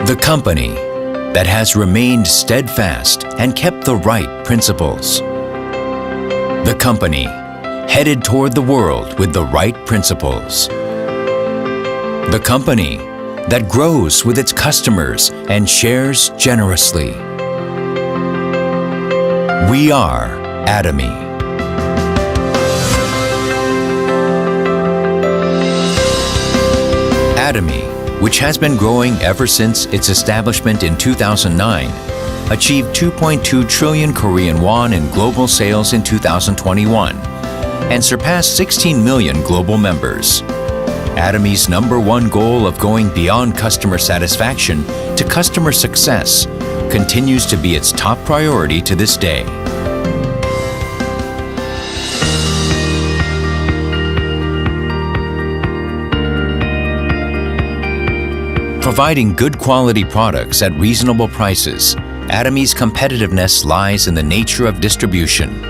The company that has remained steadfast and kept the right principles. The company headed toward the world with the right principles. The company that grows with its customers and shares generously. We are Atomy. Atomy, which has been growing ever since its establishment in 2009, achieved 2.2 trillion Korean won in global sales in 2021 and surpassed 16 million global members. Atomy's #1 goal of going beyond customer satisfaction to customer success continues to be its top priority to this day. Providing good quality products at reasonable prices, Atomy's competitiveness lies in the nature of distribution.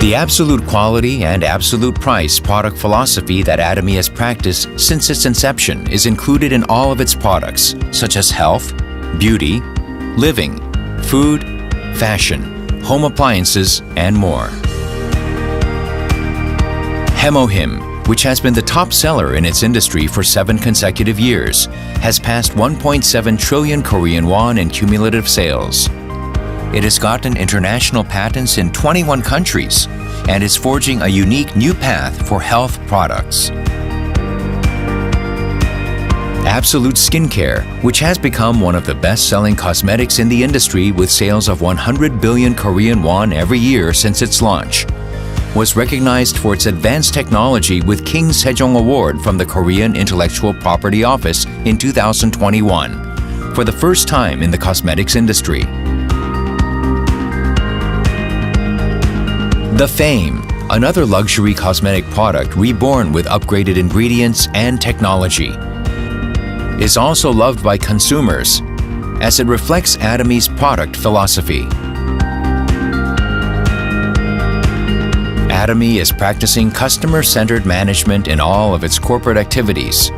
The absolute quality and absolute price product philosophy that Atomy has practiced since its inception is included in all of its products, such as health, beauty, living, food, fashion, home appliances, and more. Hemohim, which has been the top seller in its industry for 7 consecutive years, has passed 1.7 trillion Korean won in cumulative sales. It has gotten international patents in 21 countries and is forging a unique new path for health products. Absolute Skincare, which has become one of the best-selling cosmetics in the industry with sales of 100 billion Korean won every year since its launch, was recognized for its advanced technology with King Sejong Award from the Korean Intellectual Property Office in 2021, for the first time in the cosmetics industry. The Fame, another luxury cosmetic product reborn with upgraded ingredients and technology, is also loved by consumers as it reflects Atomy's product philosophy. Atomy is practicing customer-centered management in all of its corporate activities,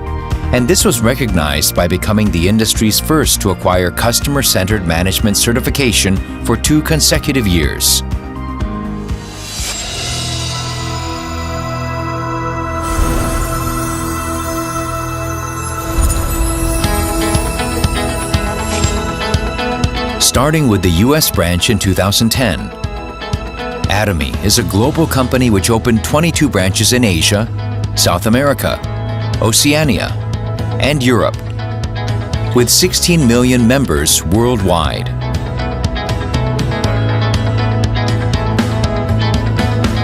and this was recognized by becoming the industry's first to acquire customer-centered management certification for 2 consecutive years. Starting with the US branch in 2010, Atomy is a global company which opened 22 branches in Asia, South America, Oceania, and Europe, with 16 million members worldwide.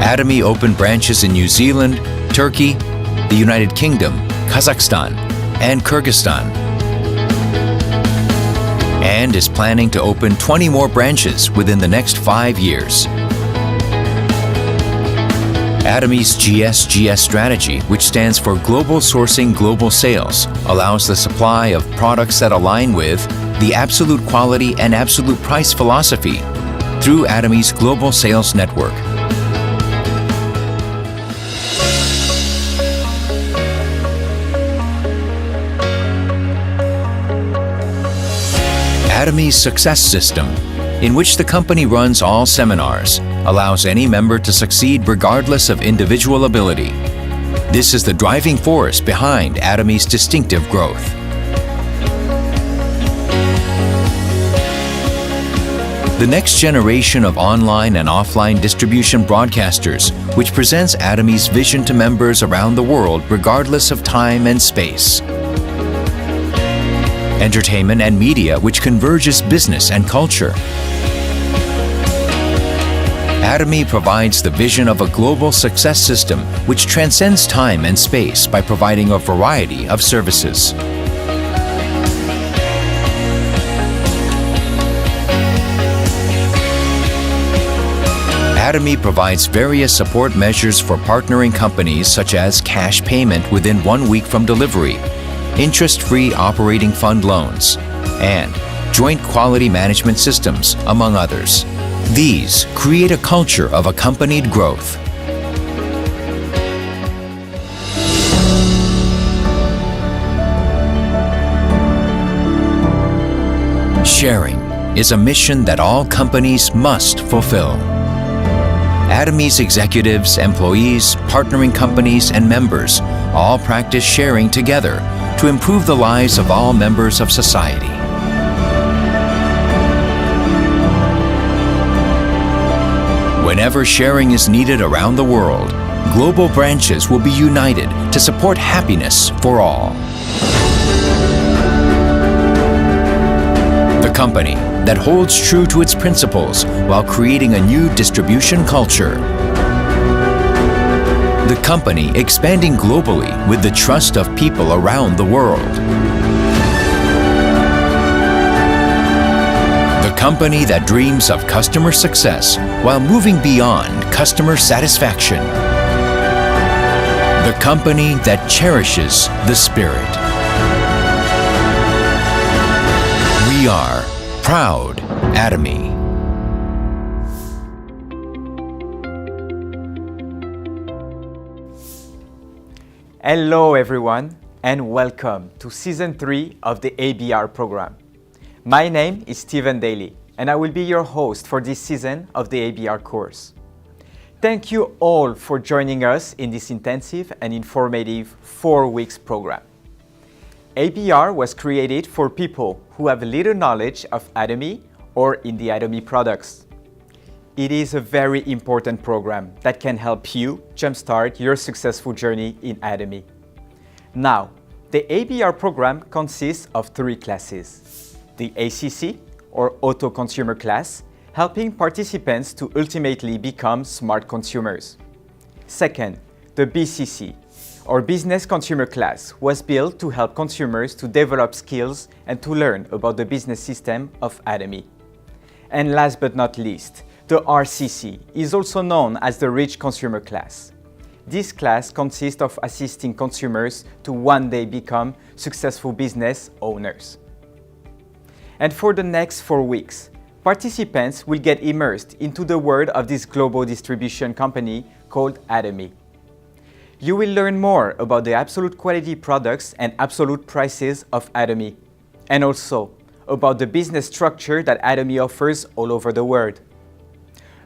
Atomy opened branches in New Zealand, Turkey, the United Kingdom, Kazakhstan, and Kyrgyzstan, and is planning to open 20 more branches within the next 5 years. Atomy's GSGS strategy, which stands for Global Sourcing Global Sales, allows the supply of products that align with the absolute quality and absolute price philosophy through Atomy's global sales network. Atomy's Success System, in which the company runs all seminars, allows any member to succeed regardless of individual ability. This is the driving force behind Atomy's distinctive growth. The next generation of online and offline distribution broadcasters, which presents Atomy's vision to members around the world regardless of time and space. Entertainment and media, which converges business and culture. Atomy provides the vision of a global success system which transcends time and space by providing a variety of services. Atomy provides various support measures for partnering companies such as cash payment within 1 week from delivery, interest-free operating fund loans, and joint quality management systems, among others. These create a culture of accompanied growth. Sharing is a mission that all companies must fulfill. Atomy's executives, employees, partnering companies, and members all practice sharing together to improve the lives of all members of society. Whenever sharing is needed around the world, global branches will be united to support happiness for all. The company that holds true to its principles while creating a new distribution culture. The company expanding globally with the trust of people around the world. The company that dreams of customer success while moving beyond customer satisfaction. The company that cherishes the spirit. We are proud Atomy. Hello everyone and welcome to Season 3 of the ABR Program. My name is Stephen Daly and I will be your host for this season of the ABR course. Thank you all for joining us in this intensive and informative 4 weeks program. ABR was created for people who have little knowledge of Atomy or in the Atomy products. It is a very important program that can help you jumpstart your successful journey in Atomy. Now, the ABR program consists of 3 classes. The ACC, or Auto Consumer class, helping participants to ultimately become smart consumers. Second, the BCC, or Business Consumer class, was built to help consumers to develop skills and to learn about the business system of Atomy. And last but not least, the RCC is also known as the Rich Consumer class. This class consists of assisting consumers to one day become successful business owners. And for the next 4 weeks, participants will get immersed into the world of this global distribution company called Atomy. You will learn more about the absolute quality products and absolute prices of Atomy, and also about the business structure that Atomy offers all over the world.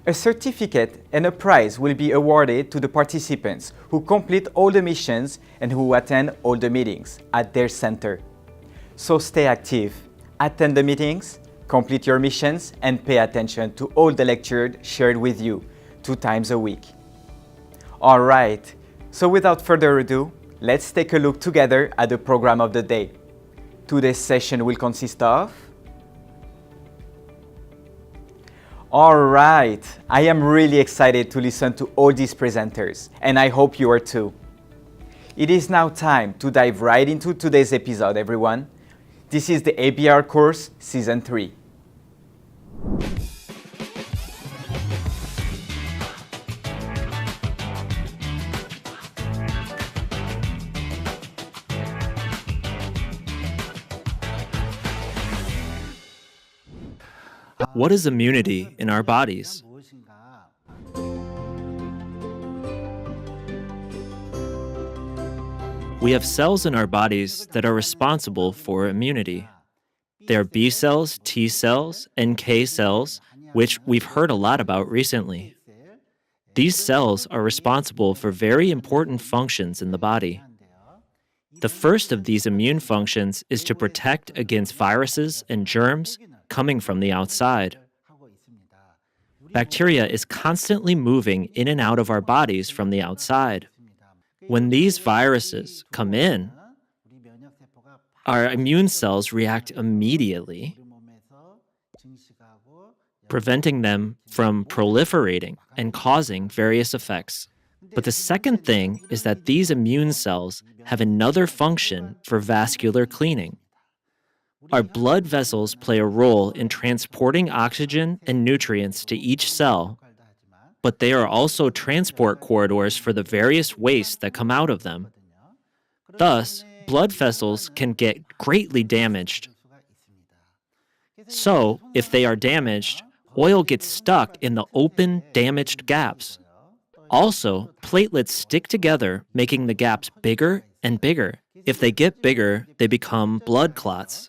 A certificate and a prize will be awarded to the participants who complete all the missions and who attend all the meetings at their center. So stay active, attend the meetings, complete your missions, and pay attention to all the lectures shared with you 2 times a week. All right, so without further ado, let's take a look together at the program of the day. Today's session will consist of... All right, I am really excited to listen to all these presenters, and I hope you are too. It is now time to dive right into today's episode, everyone. This is the ABR course, Season 3. What is immunity in our bodies? We have cells in our bodies that are responsible for immunity. They are B cells, T cells, NK cells, which we've heard a lot about recently. These cells are responsible for very important functions in the body. The first of these immune functions is to protect against viruses and germs coming from the outside. Bacteria is constantly moving in and out of our bodies from the outside. When these viruses come in, our immune cells react immediately, preventing them from proliferating and causing various effects. But the second thing is that these immune cells have another function for vascular cleaning. Our blood vessels play a role in transporting oxygen and nutrients to each cell, but they are also transport corridors for the various wastes that come out of them. Thus, blood vessels can get greatly damaged. So, if they are damaged, oil gets stuck in the open, damaged gaps. Also, platelets stick together, making the gaps bigger and bigger. If they get bigger, they become blood clots.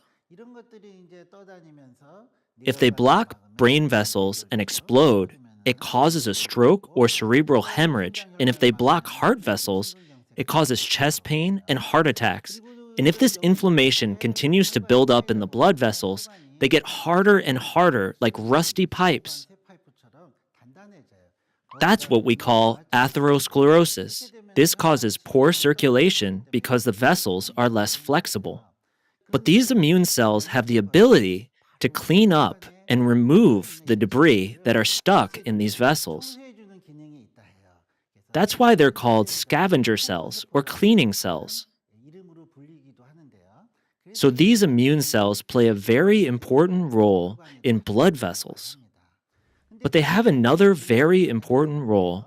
If they block brain vessels and explode, it causes a stroke or cerebral hemorrhage. And if they block heart vessels, it causes chest pain and heart attacks. And if this inflammation continues to build up in the blood vessels, they get harder and harder, like rusty pipes. That's what we call atherosclerosis. This causes poor circulation because the vessels are less flexible. But these immune cells have the ability to clean up and remove the debris that are stuck in these vessels. That's why they're called scavenger cells or cleaning cells. So these immune cells play a very important role in blood vessels. But they have another very important role.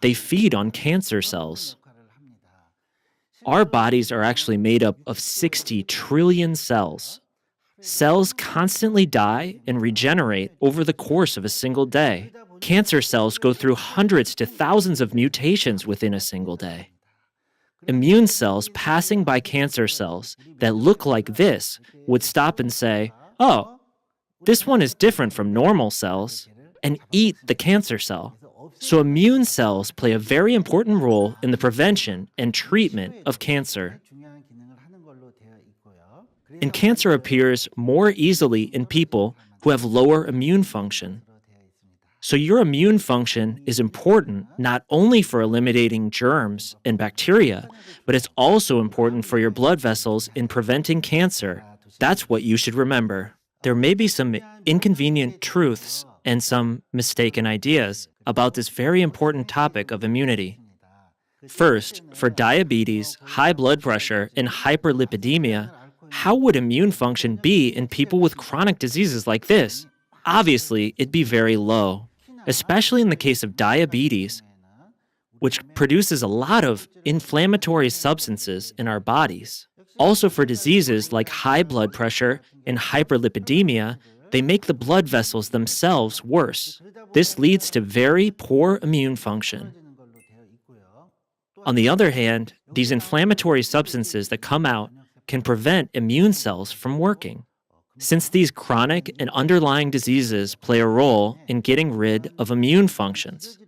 They feed on cancer cells. Our bodies are actually made up of 60 trillion cells. Cells constantly die and regenerate over the course of a single day. Cancer cells go through hundreds to thousands of mutations within a single day. Immune cells passing by cancer cells that look like this would stop and say, "Oh, this one is different from normal cells," and eat the cancer cell. So immune cells play a very important role in the prevention and treatment of cancer. And cancer appears more easily in people who have lower immune function. So your immune function is important not only for eliminating germs and bacteria, but it's also important for your blood vessels in preventing cancer. That's what you should remember. There may be some inconvenient truths and some mistaken ideas about this very important topic of immunity. First, for diabetes, high blood pressure, and hyperlipidemia, how would immune function be in people with chronic diseases like this? Obviously, it'd be very low, especially in the case of diabetes, which produces a lot of inflammatory substances in our bodies. Also, for diseases like high blood pressure and hyperlipidemia, they make the blood vessels themselves worse. This leads to very poor immune function. On the other hand, these inflammatory substances that come out can prevent immune cells from working. Since these chronic and underlying diseases play a role in getting rid of immune functions,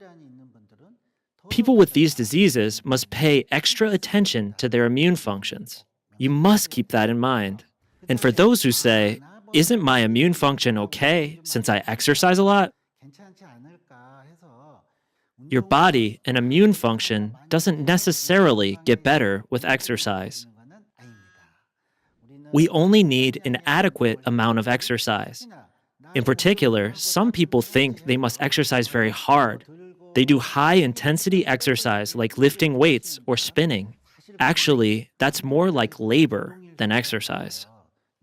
people with these diseases must pay extra attention to their immune functions. You must keep that in mind. And for those who say, "Isn't my immune function okay since I exercise a lot?" Your body and immune function doesn't necessarily get better with exercise. We only need an adequate amount of exercise. In particular, some people think they must exercise very hard. They do high-intensity exercise like lifting weights or spinning. Actually, that's more like labor than exercise.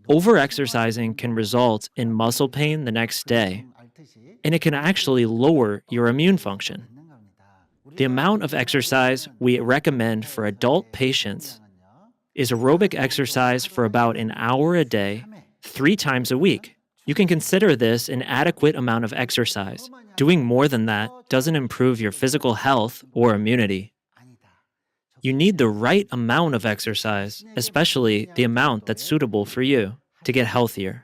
Over-exercising can result in muscle pain the next day, and it can actually lower your immune function. The amount of exercise we recommend for adult patients is aerobic exercise for about an hour a day, 3 times a week. You can consider this an adequate amount of exercise. Doing more than that doesn't improve your physical health or immunity. You need the right amount of exercise, especially the amount that's suitable for you, to get healthier.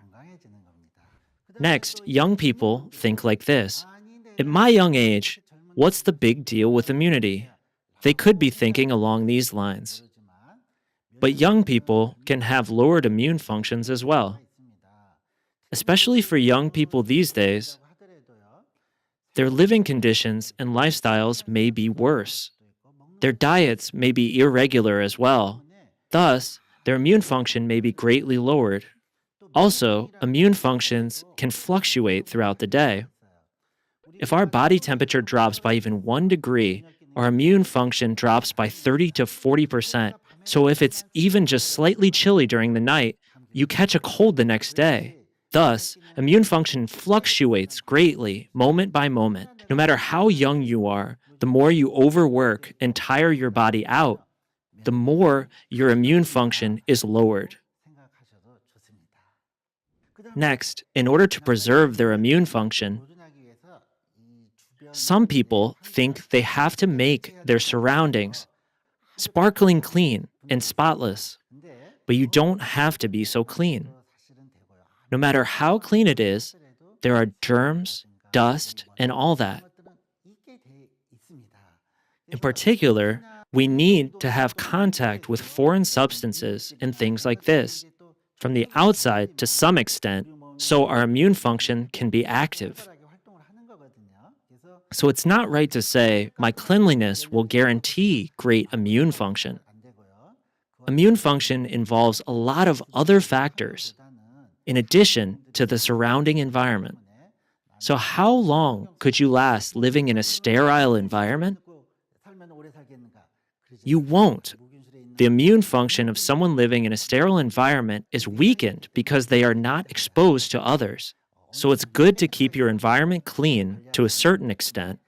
Next, young people think like this. At my young age, what's the big deal with immunity? They could be thinking along these lines. But young people can have lowered immune functions as well. Especially for young people these days, their living conditions and lifestyles may be worse. Their diets may be irregular as well. Thus, their immune function may be greatly lowered. Also, immune functions can fluctuate throughout the day. If our body temperature drops by even 1 degree, our immune function drops by 30 to 40%. So if it's even just slightly chilly during the night, you catch a cold the next day. Thus, immune function fluctuates greatly moment by moment. No matter how young you are, the more you overwork and tire your body out, the more your immune function is lowered. Next, in order to preserve their immune function, some people think they have to make their surroundings sparkling clean and spotless, but you don't have to be so clean. No matter how clean it is, there are germs, dust, and all that. In particular, we need to have contact with foreign substances and things like this from the outside to some extent so our immune function can be active. So it's not right to say my cleanliness will guarantee great immune function. Immune function involves a lot of other factors in addition to the surrounding environment. So how long could you last living in a sterile environment? You won't. The immune function of someone living in a sterile environment is weakened because they are not exposed to others. So it's good to keep your environment clean to a certain extent,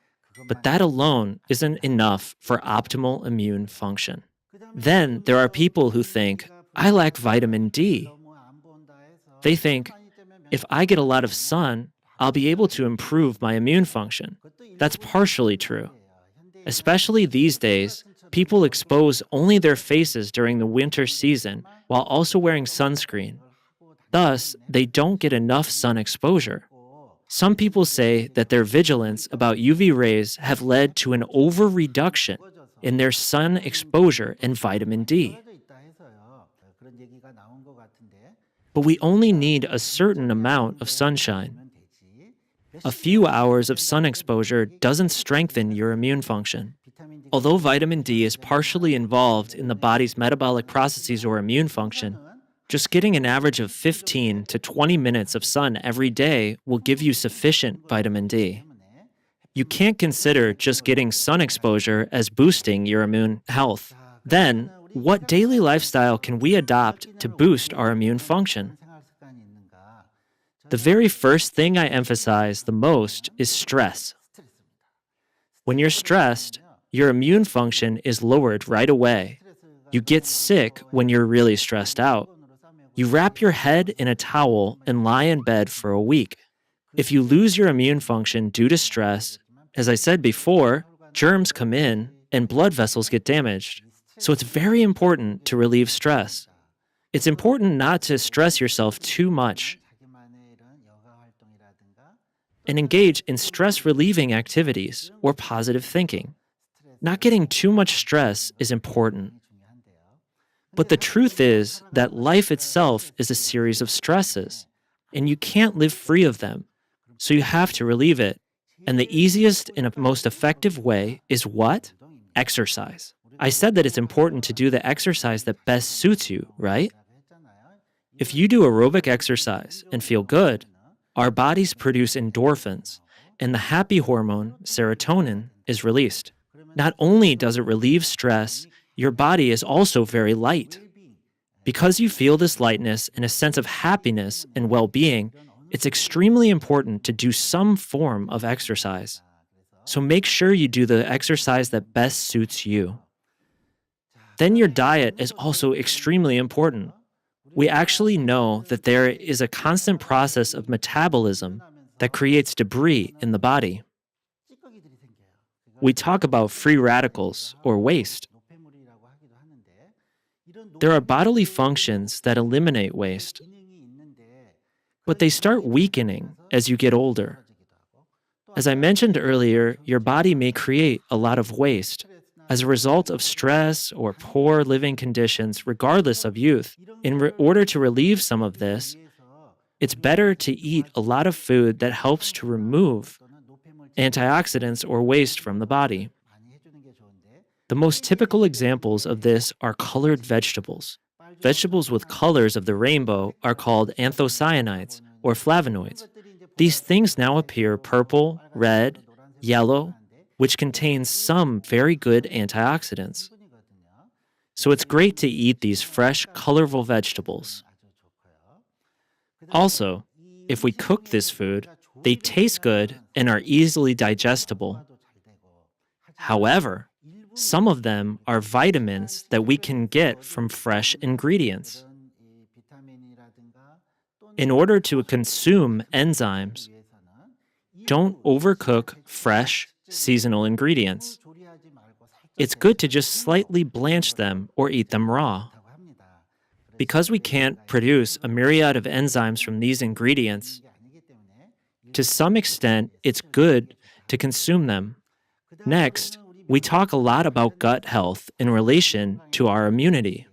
but that alone isn't enough for optimal immune function. Then there are people who think, I lack vitamin D. They think, if I get a lot of sun, I'll be able to improve my immune function. That's partially true. Especially these days, people expose only their faces during the winter season while also wearing sunscreen. Thus, they don't get enough sun exposure. Some people say that their vigilance about UV rays have led to an over-reduction in their sun exposure and vitamin D. But we only need a certain amount of sunshine. A few hours of sun exposure doesn't strengthen your immune function. Although vitamin D is partially involved in the body's metabolic processes or immune function, just getting an average of 15 to 20 minutes of sun every day will give you sufficient vitamin D. You can't consider just getting sun exposure as boosting your immune health. Then, what daily lifestyle can we adopt to boost our immune function? The very first thing I emphasize the most is stress. When you're stressed, your immune function is lowered right away. You get sick when you're really stressed out. You wrap your head in a towel and lie in bed for a week. If you lose your immune function due to stress, as I said before, germs come in and blood vessels get damaged. So it's very important to relieve stress. It's important not to stress yourself too much and engage in stress-relieving activities or positive thinking. Not getting too much stress is important. But the truth is that life itself is a series of stresses, and you can't live free of them, so you have to relieve it. And the easiest and most effective way is what? Exercise. I said that it's important to do the exercise that best suits you, right? If you do aerobic exercise and feel good, our bodies produce endorphins, and the happy hormone, serotonin, is released. Not only does it relieve stress, your body is also very light. Because you feel this lightness and a sense of happiness and well-being, it's extremely important to do some form of exercise. So make sure you do the exercise that best suits you. Then your diet is also extremely important. We actually know that there is a constant process of metabolism that creates debris in the body. We talk about free radicals or waste. There are bodily functions that eliminate waste, but they start weakening as you get older. As I mentioned earlier, your body may create a lot of waste as a result of stress or poor living conditions, regardless of youth. In order to relieve some of this, it's better to eat a lot of food that helps to remove antioxidants or waste from the body. The most typical examples of this are colored vegetables. Vegetables with colors of the rainbow are called anthocyanins or flavonoids. These things now appear purple, red, yellow, which contains some very good antioxidants. So it's great to eat these fresh, colorful vegetables. Also, if we cook this food, they taste good and are easily digestible. However, some of them are vitamins that we can get from fresh ingredients. In order to consume enzymes, don't overcook fresh, seasonal ingredients. It's good to just slightly blanch them or eat them raw. Because we can't produce a myriad of enzymes from these ingredients, to some extent, it's good to consume them. Next, we talk a lot about gut health in relation to our immunity.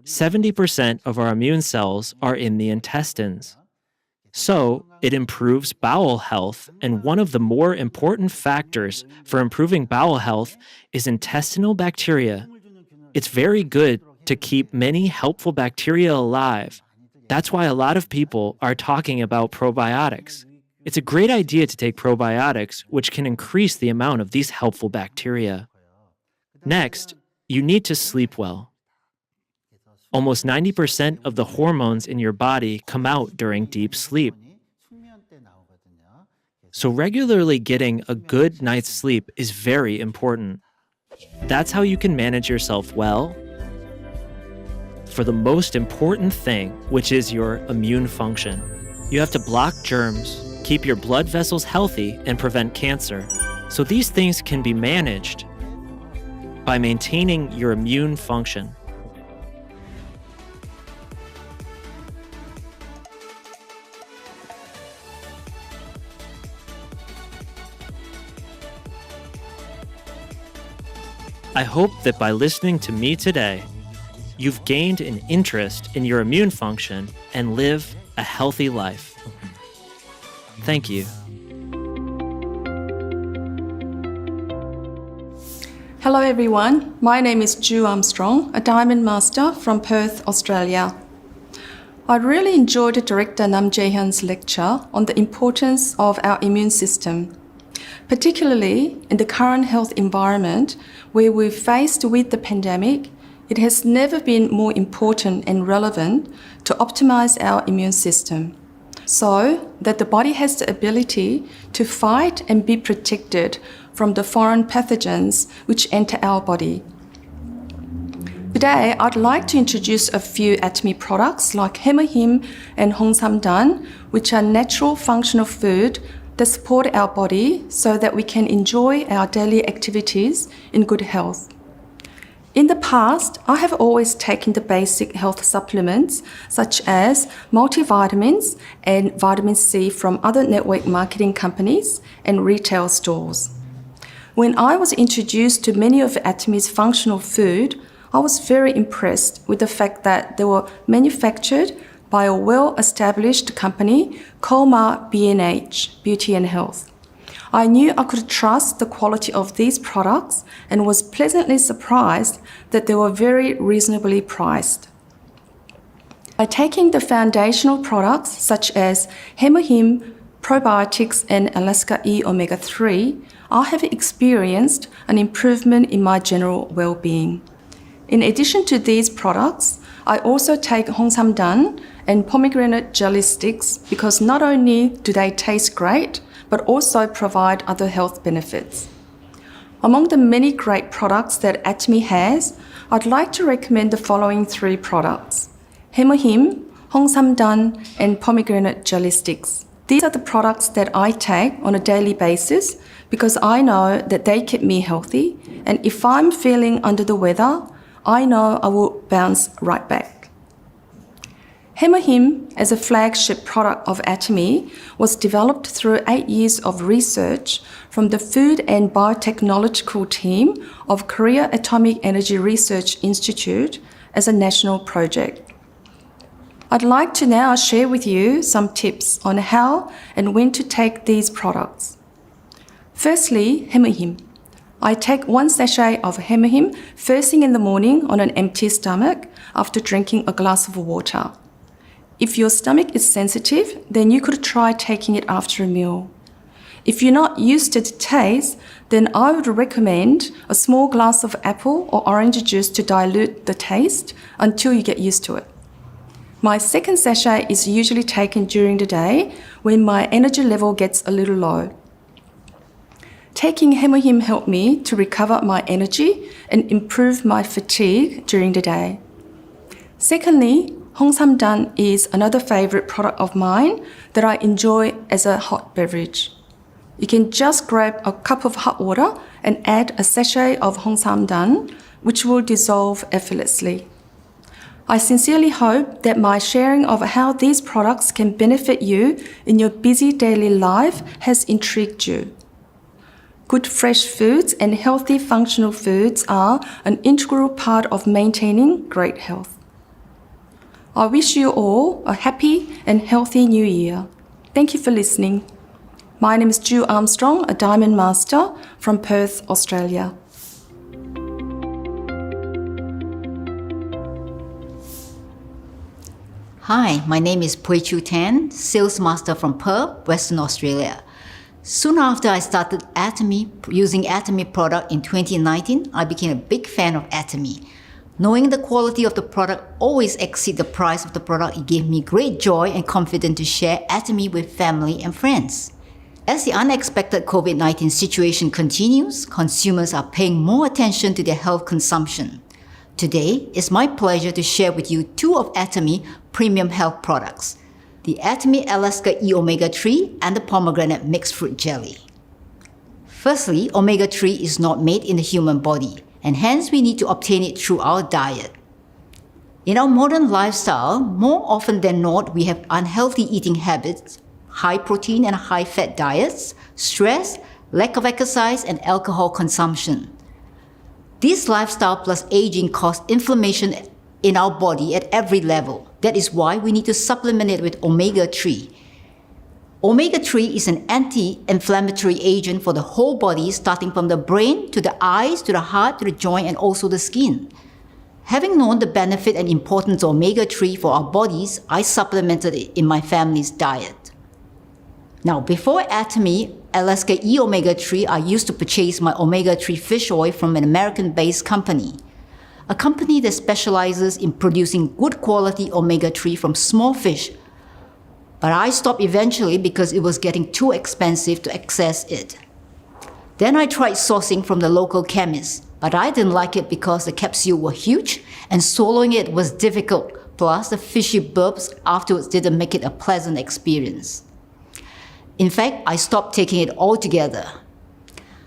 70% of our immune cells are in the intestines. So, it improves bowel health, and one of the more important factors for improving bowel health is intestinal bacteria. It's very good to keep many helpful bacteria alive. That's why a lot of people are talking about probiotics. It's a great idea to take probiotics, which can increase the amount of these helpful bacteria. Next, you need to sleep well. Almost 90% of the hormones in your body come out during deep sleep. So regularly getting a good night's sleep is very important. That's how you can manage yourself well for the most important thing, which is your immune function. You have to block germs, keep your blood vessels healthy, and prevent cancer. So these things can be managed by maintaining your immune function. I hope that by listening to me today, you've gained an interest in your immune function and live a healthy life. Thank you. Hello everyone, my name is Ju Armstrong, a Diamond Master from Perth, Australia. I really enjoyed Director Nam Jae-hyun's lecture on the importance of our immune system, particularly in the current health environment where we're faced with the pandemic. It has never been more important and relevant to optimize our immune system so that the body has the ability to fight and be protected from the foreign pathogens which enter our body. Today, I'd like to introduce a few Atomy products like Hemohim and Hongsamdan, which are natural functional food that support our body so that we can enjoy our daily activities in good health. In the past, I have always taken the basic health supplements such as multivitamins and vitamin C from other network marketing companies and retail stores. When I was introduced to many of Atomy's functional food, I was very impressed with the fact that they were manufactured by a well-established company, Colmar B&H, Beauty and Health. I knew I could trust the quality of these products and was pleasantly surprised that they were very reasonably priced. By taking the foundational products such as Hemohim, probiotics and Alaska E omega-3, I have experienced an improvement in my general well-being. In addition to these products, I also take Hongsamdan and pomegranate jelly sticks because not only do they taste great, but also provide other health benefits. Among the many great products that Atomy has, I'd like to recommend the following 3 products: Hemohim, Hongsamdan, and pomegranate jelly sticks. These are the products that I take on a daily basis because I know that they keep me healthy, and if I'm feeling under the weather, I know I will bounce right back. Hemohim, as a flagship product of Atomy, was developed through 8 years of research from the Food and Biotechnological team of Korea Atomic Energy Research Institute as a national project. I'd like to now share with you some tips on how and when to take these products. Firstly, Hemohim. I take 1 sachet of Hemohim first thing in the morning on an empty stomach after drinking a glass of water. If your stomach is sensitive, then you could try taking it after a meal. If you're not used to the taste, then I would recommend a small glass of apple or orange juice to dilute the taste until you get used to it. My second sachet is usually taken during the day when my energy level gets a little low. Taking Hemohim helped me to recover my energy and improve my fatigue during the day. Secondly, Hongsamdan is another favorite product of mine that I enjoy as a hot beverage. You can just grab a cup of hot water and add a sachet of Hongsamdan, which will dissolve effortlessly. I sincerely hope that my sharing of how these products can benefit you in your busy daily life has intrigued you. Good fresh foods and healthy functional foods are an integral part of maintaining great health. I wish you all a happy and healthy new year. Thank you for listening. My name is Ju Armstrong, a Diamond Master from Perth, Australia. Hi, my name is Pui Chu Tan, Sales Master from Perth, Western Australia. Soon after I started Atomy, using Atomy product in 2019, I became a big fan of Atomy. Knowing the quality of the product always exceed the price of the product, it gave me great joy and confidence to share Atomy with family and friends. As the unexpected COVID-19 situation continues, consumers are paying more attention to their health consumption. Today, it's my pleasure to share with you two of Atomy premium health products, the Atomy Alaska E Omega 3 and the pomegranate mixed fruit jelly. Firstly, omega 3 is not made in the human body, and hence we need to obtain it through our diet. In our modern lifestyle, more often than not, we have unhealthy eating habits, high protein and high fat diets, stress, lack of exercise, and alcohol consumption. This lifestyle plus aging cause inflammation in our body at every level. That is why we need to supplement it with omega 3. Omega 3 is an anti-inflammatory agent for the whole body, starting from the brain to the eyes, to the heart, to the joint, and also the skin. Having known the benefit and importance of omega 3 for our bodies, I supplemented it in my family's diet. Now, before Atomy Alaska E Omega 3, I used to purchase my omega 3 fish oil from an American-based company, a company that specializes in producing good quality omega 3 from small fish. But I stopped eventually because it was getting too expensive to access it. Then I tried sourcing from the local chemist, but I didn't like it because the capsules were huge and swallowing it was difficult, plus the fishy burps afterwards didn't make it a pleasant experience. In fact, I stopped taking it altogether.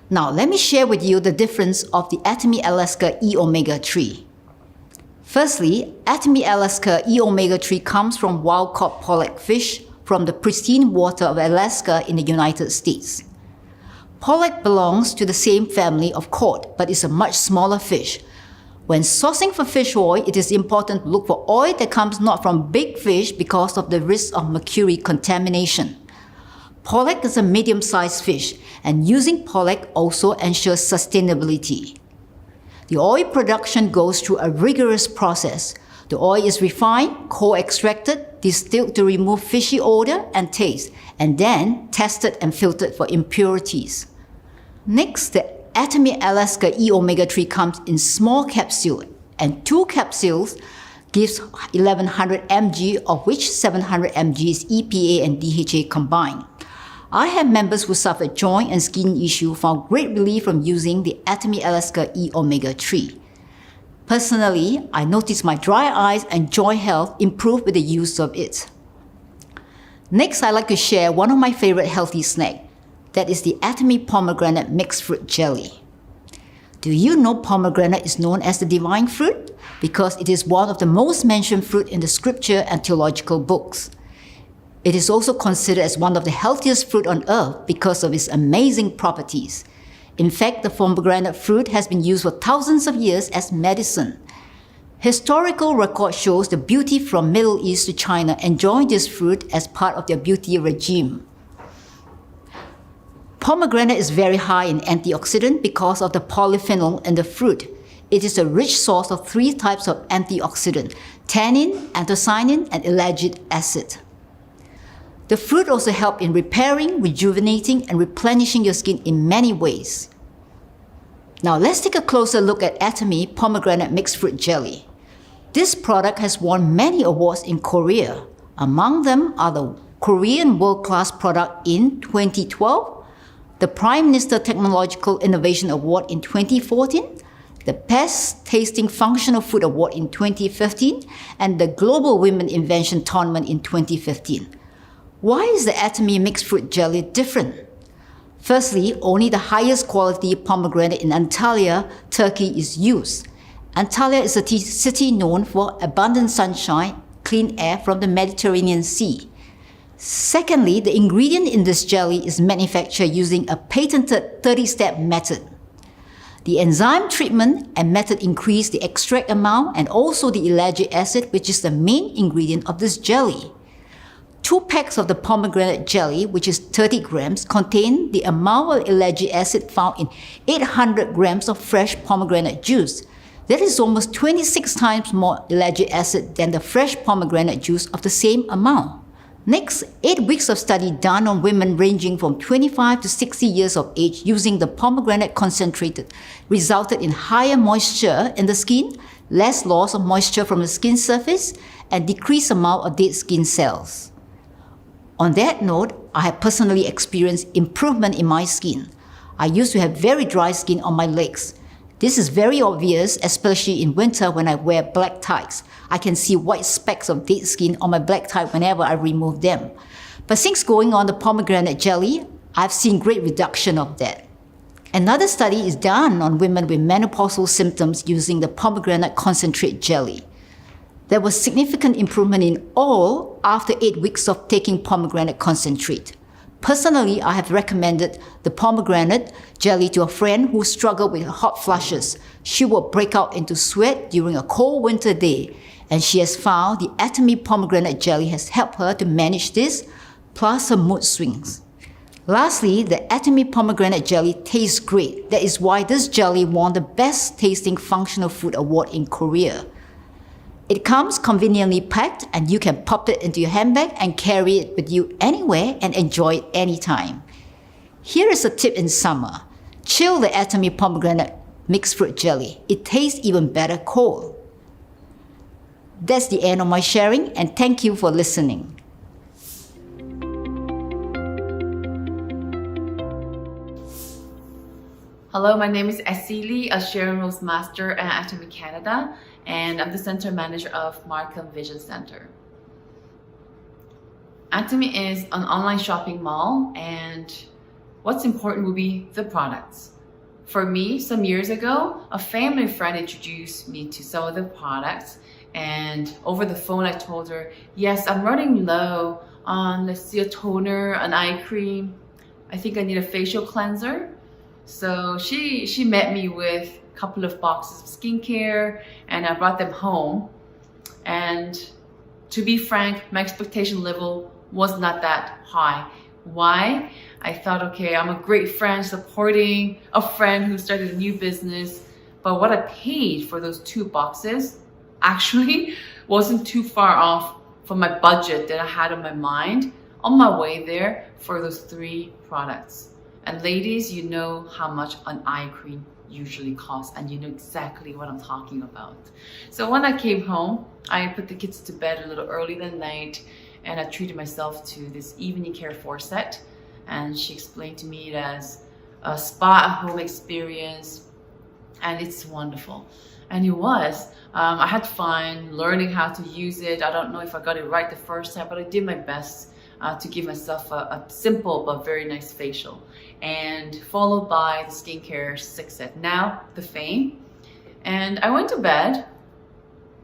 Now, let me share with you the difference of the Atomy Alaska E Omega 3. Firstly, Atomy Alaska E Omega 3 comes from wild-caught pollock fish from the pristine water of Alaska in the United States. Pollock belongs to the same family of cod, but is a much smaller fish. When sourcing for fish oil, it is important to look for oil that comes not from big fish because of the risk of mercury contamination. Pollock is a medium-sized fish, and using pollock also ensures sustainability. The oil production goes through a rigorous process. The oil is refined, co-extracted, distilled to remove fishy odor and taste, and then tested and filtered for impurities. Next, the Atomy Alaska E Omega 3 comes in small capsules, and 2 capsules gives 1100 mg, of which 700 mg is EPA and DHA combined. I have members who suffered joint and skin issues found great relief from using the Atomy Alaska E Omega 3. Personally, I noticed my dry eyes and joint health improve with the use of it. Next, I'd like to share one of my favorite healthy snacks. That is the Atomy pomegranate mixed fruit jelly. Do you know pomegranate is known as the divine fruit? Because it is one of the most mentioned fruit in the scripture and theological books. It is also considered as one of the healthiest fruit on earth because of its amazing properties. In fact, the pomegranate fruit has been used for thousands of years as medicine. Historical record shows the beauty from Middle East to China enjoying this fruit as part of their beauty regime. Pomegranate is very high in antioxidant because of the polyphenol in the fruit. It is a rich source of 3 types of antioxidant: tannin, anthocyanin, and ellagic acid. The fruit also helps in repairing, rejuvenating, and replenishing your skin in many ways. Now let's take a closer look at Atomy pomegranate mixed fruit jelly. This product has won many awards in Korea. Among them are the Korean World Class Product in 2012, the Prime Minister Technological Innovation Award in 2014, the Best Tasting Functional Food Award in 2015, and the Global Women Invention Tournament in 2015. Why is the Atomy mixed fruit jelly different? Firstly, only the highest quality pomegranate in Antalya, Turkey is used. Antalya is a city known for abundant sunshine, clean air from the Mediterranean Sea. Secondly, the ingredient in this jelly is manufactured using a patented 30-step method. The enzyme treatment and method increase the extract amount and also the ellagic acid, which is the main ingredient of this jelly. 2 packs of the pomegranate jelly, which is 30 grams, contain the amount of ellagic acid found in 800 grams of fresh pomegranate juice. That is almost 26 times more ellagic acid than the fresh pomegranate juice of the same amount. Next, 8 weeks of study done on women ranging from 25 to 60 years of age using the pomegranate concentrated resulted in higher moisture in the skin, less loss of moisture from the skin surface, and decreased amount of dead skin cells. On that note, I have personally experienced improvement in my skin. I used to have very dry skin on my legs. This is very obvious, especially in winter when I wear black tights. I can see white specks of dead skin on my black tie whenever I remove them. But since going on the pomegranate jelly, I've seen great reduction of that. Another study is done on women with menopausal symptoms using the pomegranate concentrate jelly. There was significant improvement in all after 8 weeks of taking pomegranate concentrate. Personally, I have recommended the pomegranate jelly to a friend who struggled with hot flushes. She would break out into sweat during a cold winter day, and she has found the Atomy pomegranate jelly has helped her to manage this, plus her mood swings. Lastly, the Atomy pomegranate jelly tastes great. That is why this jelly won the Best Tasting Functional Food Award in Korea. It comes conveniently packed and you can pop it into your handbag and carry it with you anywhere and enjoy it anytime. Here is a tip in summer. Chill the Atomy pomegranate mixed fruit jelly. It tastes even better cold. That's the end of my sharing, and thank you for listening. Hello, my name is Essie Lee, a Sharon Rose Master at Atomy Canada, and I'm the Center Manager of Markham Vision Center. Atomy is an online shopping mall, and what's important will be the products. For me, some years ago, a family friend introduced me to some of the products, and over the phone I told her, yes, I'm running low on, let's see, a toner, an eye cream. I think I need a facial cleanser. So she met me with a couple of boxes of skincare, and I brought them home. And to be frank, my expectation level was not that high. Why? I thought, okay, I'm a great friend supporting a friend who started a new business, but what I paid for those 2 boxes actually wasn't too far off from my budget that I had in my mind on my way there for those 3 products. And ladies, you know how much an eye cream usually costs, and you know exactly what I'm talking about. So when I came home, I put the kids to bed a little early that night, and I treated myself to this evening care 4 set. And she explained to me it as a spa at home experience, and it's wonderful. And it was. I had fun learning how to use it. I don't know if I got it right the first time, but I did my best to give myself a simple but very nice facial, and followed by the skincare 6 set, now the Fame. And I went to bed.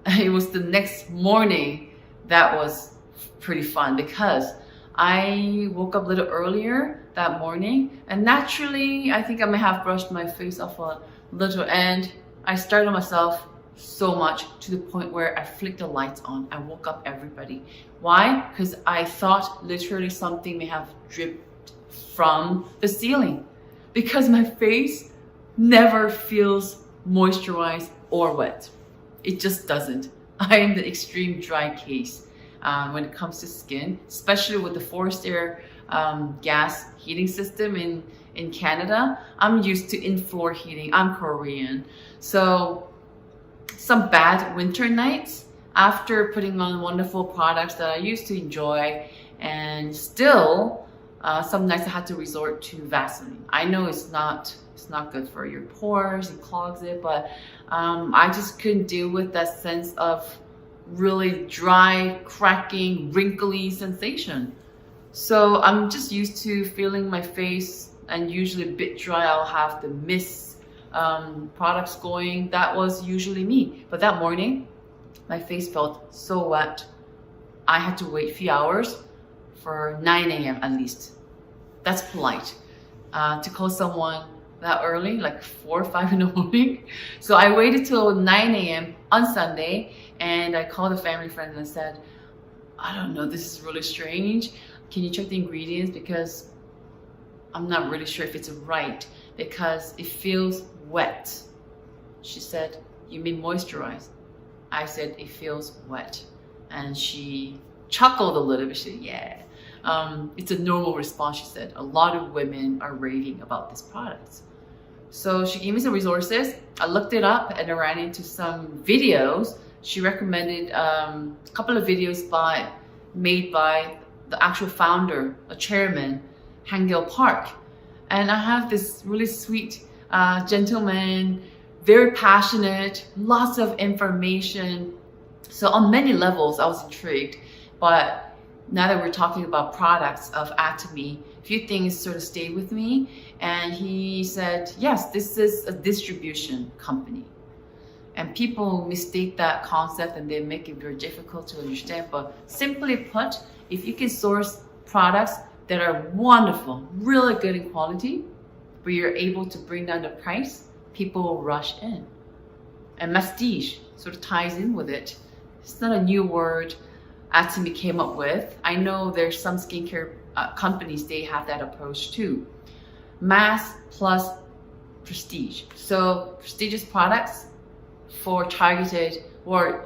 It was the next morning that was pretty fun, because I woke up a little earlier that morning, and naturally I think I may have brushed my face off a little, and I startled myself so much to the point where I flicked the lights on. I woke up everybody. Why? Because I thought literally something may have dripped from the ceiling, because my face never feels moisturized or wet. It just doesn't. I am the extreme dry case when it comes to skin, especially with the forced air gas heating system in Canada. I'm used to in-floor heating. I'm Korean. So some bad winter nights, after putting on wonderful products that I used to enjoy, and still some nights I had to resort to Vaseline. I know it's not good for your pores, it clogs it, but I just couldn't deal with that sense of really dry, cracking, wrinkly sensation. So I'm just used to feeling my face, and usually a bit dry. I'll have the mist products going, that was usually me. But that morning, my face felt so wet. I had to wait a few hours for 9 a.m. at least. That's polite. To call someone that early, like 4 or 5 in the morning. So I waited till 9 a.m. on Sunday, and I called a family friend and I said, I don't know, this is really strange. Can you check the ingredients? Because I'm not really sure if it's right, because it feels wet. She said, you mean moisturized? I said, it feels wet. And she chuckled a little bit. She said, yeah. It's a normal response, she said. A lot of women are raving about this product. So she gave me some resources. I looked it up and I ran into some videos. She recommended a couple of videos made by the actual founder, a chairman, Hangil Park. And I have this really sweet gentleman, very passionate, lots of information. So on many levels, I was intrigued. But now that we're talking about products of Atomy, a few things sort of stayed with me. And he said, yes, this is a distribution company. And people mistake that concept and they make it very difficult to understand. But simply put, if you can source products that are wonderful, really good in quality, but you're able to bring down the price, people will rush in. And prestige sort of ties in with it. It's not a new word Atomy came up with. I know there's some skincare companies, they have that approach too. Mass plus prestige. So prestigious products for targeted or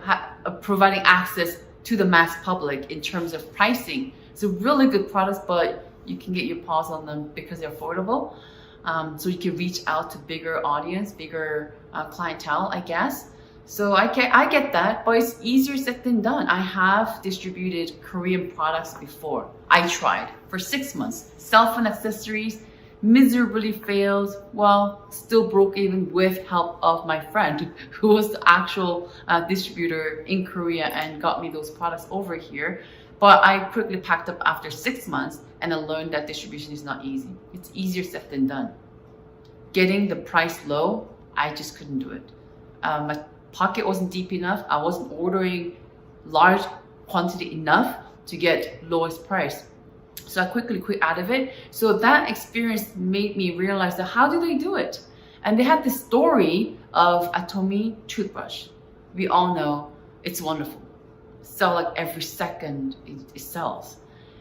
providing access to the mass public in terms of pricing. So really good products, but you can get your paws on them because they're affordable. So you can reach out to bigger audience, bigger clientele, I guess. So I get that, but it's easier said than done. I have distributed Korean products before. I tried for 6 months. Cell phone accessories, miserably failed. Well, still broke even with help of my friend who was the actual distributor in Korea and got me those products over here. But I quickly packed up after 6 months and I learned that distribution is not easy. It's easier said than done. Getting the price low, I just couldn't do it. My pocket wasn't deep enough. I wasn't ordering large quantity enough to get lowest price. So I quickly quit out of it. So that experience made me realize that how do they do it? And they had this story of Atomy toothbrush. We all know it's wonderful. Sell like every second it sells.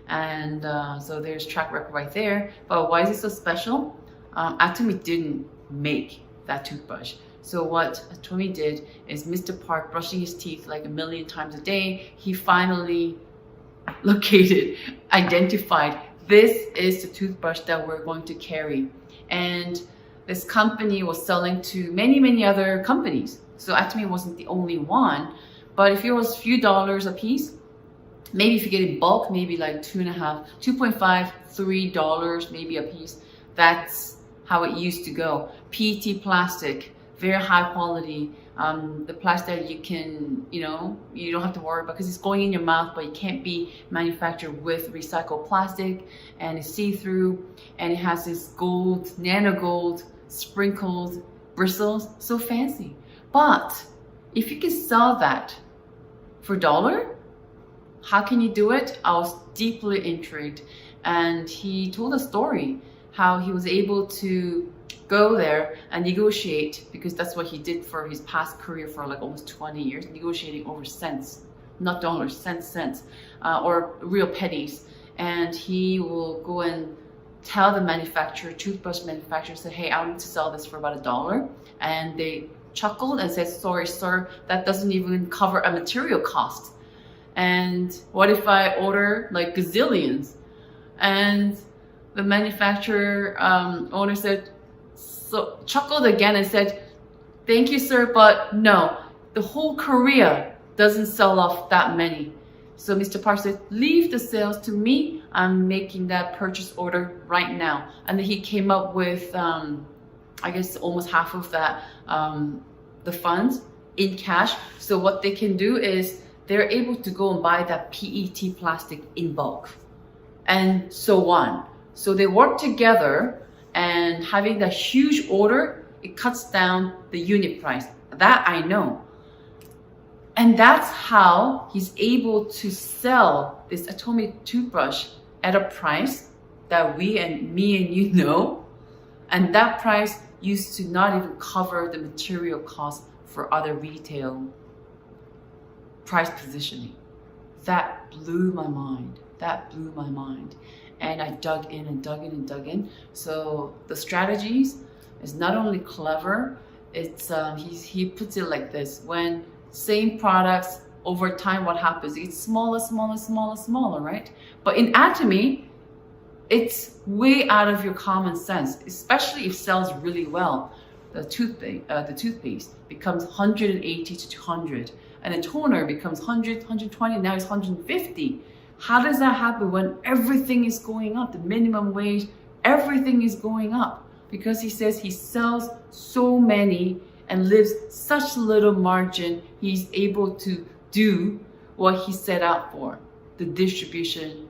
And so there's track record right there. But why is it so special? Atomy didn't make that toothbrush. So what Atomy did is Mr. Park brushing his teeth like 1 million times a day, he finally identified, this is the toothbrush that we're going to carry. And this company was selling to many, many other companies. So Atomy wasn't the only one, but if it was a few dollars a piece, maybe if you get in bulk, maybe like $2.5, $3 maybe a piece. That's how it used to go. PET plastic, very high quality. The plastic that you can, you don't have to worry about because it's going in your mouth, but it can't be manufactured with recycled plastic, and it's see-through, and it has this gold, nano gold, sprinkled bristles, so fancy. But if you can sell that for $1, how can you do it? I was deeply intrigued, and he told a story how he was able to go there and negotiate, because that's what he did for his past career for like almost 20 years, negotiating over cents, not dollars, cents, or real pennies. And he will go and tell the manufacturer, toothbrush manufacturer, say, hey, I want to sell this for about $1. And they chuckled and said, sorry, sir, that doesn't even cover a material cost. And what if I order like gazillions? And the manufacturer owner said, so chuckled again and said, thank you, sir, but no, the whole Korea doesn't sell off that many. So Mr. Park said, leave the sales to me. I'm making that purchase order right now. And then he came up with, I guess, almost half of that, the funds in cash. So what they can do is they're able to go and buy that PET plastic in bulk and so on. So they work together, and having that huge order it cuts down the unit price. That I know. And that's how he's able to sell this Atomic toothbrush at a price that me and you know. And that price used to not even cover the material cost for other retail price positioning. That blew my mind. That blew my mind. And I dug in and dug in and dug in. So the strategies is not only clever, it's he puts it like this: when same products over time, what happens? It's smaller, smaller, smaller, smaller, right? But in Atomy, it's way out of your common sense, especially if it sells really well. The toothpaste becomes 180 to 200, and a toner becomes 100, 120, now it's 150. How does that happen when everything is going up? The minimum wage, everything is going up, because he says he sells so many and lives such little margin, he's able to do what he set out for, the distribution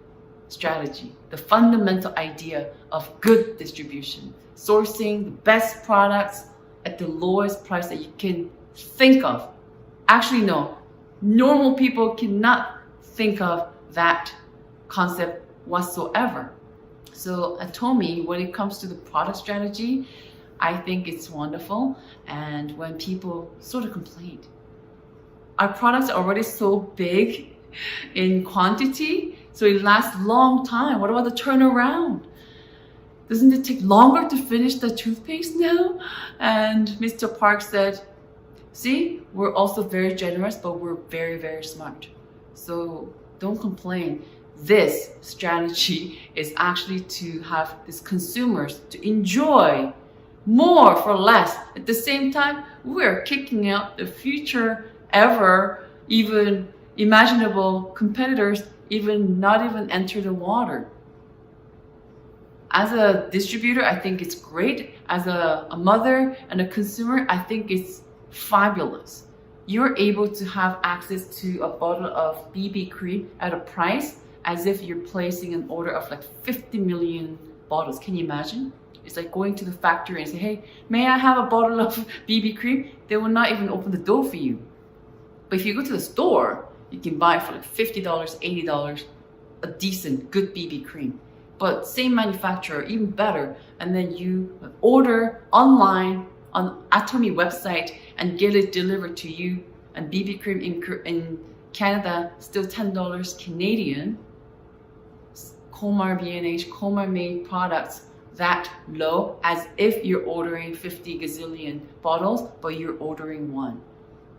strategy, the fundamental idea of good distribution, sourcing the best products at the lowest price that you can think of. Actually, no, normal people cannot think of that concept whatsoever. So Atomy, when it comes to the product strategy, I think it's wonderful. And when people sort of complain, our products are already so big in quantity, so it lasts a long time. What about the turnaround? Doesn't it take longer to finish the toothpaste now? And Mr. Park said, see, we're also very generous, but we're very, very smart. So don't complain. This strategy is actually to have these consumers to enjoy more for less. At the same time, we're kicking out the future ever, even imaginable competitors, not even enter the water. As a distributor, I think it's great. As a mother and a consumer, I think it's fabulous. You're able to have access to a bottle of BB cream at a price as if you're placing an order of like 50 million bottles. Can you imagine? It's like going to the factory and say, hey, may I have a bottle of BB cream? They will not even open the door for you. But if you go to the store, you can buy for like $50, $80, a decent, good BB cream. But same manufacturer, even better. And then you order online on Atomy website and get it delivered to you. And BB cream in Canada, still $10 Canadian. Comar B&H, Comar made products that low, as if you're ordering 50 gazillion bottles, but you're ordering one.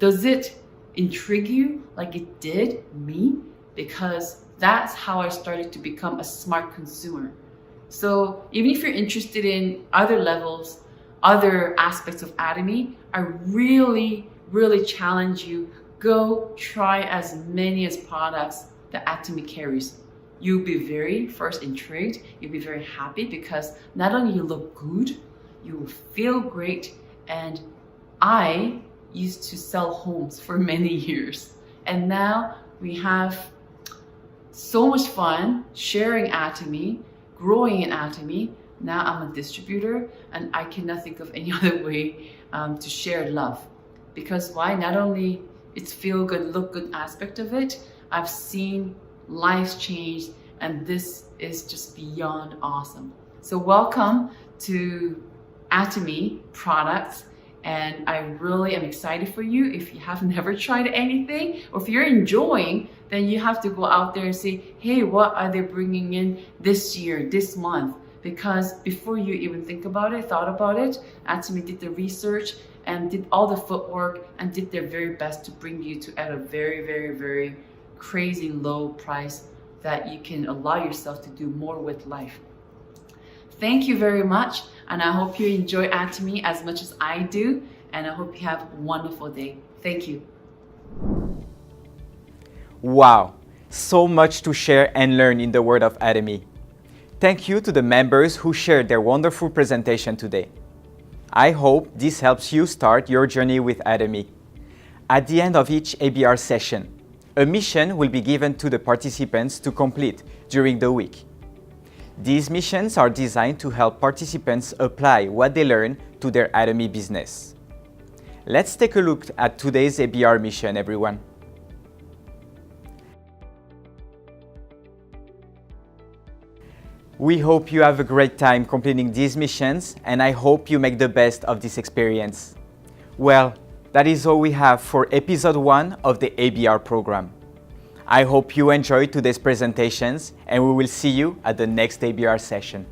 Does it intrigue you like it did me? Because that's how I started to become a smart consumer. So even if you're interested in other levels, other aspects of Atomy, I really, really challenge you, go try as many as products that Atomy carries. You'll be very first intrigued, you'll be very happy, because not only you look good, you will feel great. And I used to sell homes for many years, and now we have so much fun sharing Atomy, growing in Atomy. Now I'm a distributor, and I cannot think of any other way to share love. Because why? Not only it's feel good, look good aspect of it, I've seen lives changed, and this is just beyond awesome. So welcome to Atomy products, and I really am excited for you. If you have never tried anything, or if you're enjoying, then you have to go out there and say, hey, what are they bringing in this year, this month? Because before you even thought about it, Atomy did the research and did all the footwork and did their very best to bring you to at a very, very, very crazy low price that you can allow yourself to do more with life. Thank you very much, and I hope you enjoy Atomy as much as I do, and I hope you have a wonderful day. Thank you. Wow, so much to share and learn in the world of Atomy. Thank you to the members who shared their wonderful presentation today. I hope this helps you start your journey with Atomy. At the end of each ABR session, a mission will be given to the participants to complete during the week. These missions are designed to help participants apply what they learn to their Atomy business. Let's take a look at today's ABR mission, everyone. We hope you have a great time completing these missions, and I hope you make the best of this experience. Well, that is all we have for episode 1 of the ABR program. I hope you enjoyed today's presentations, and we will see you at the next ABR session.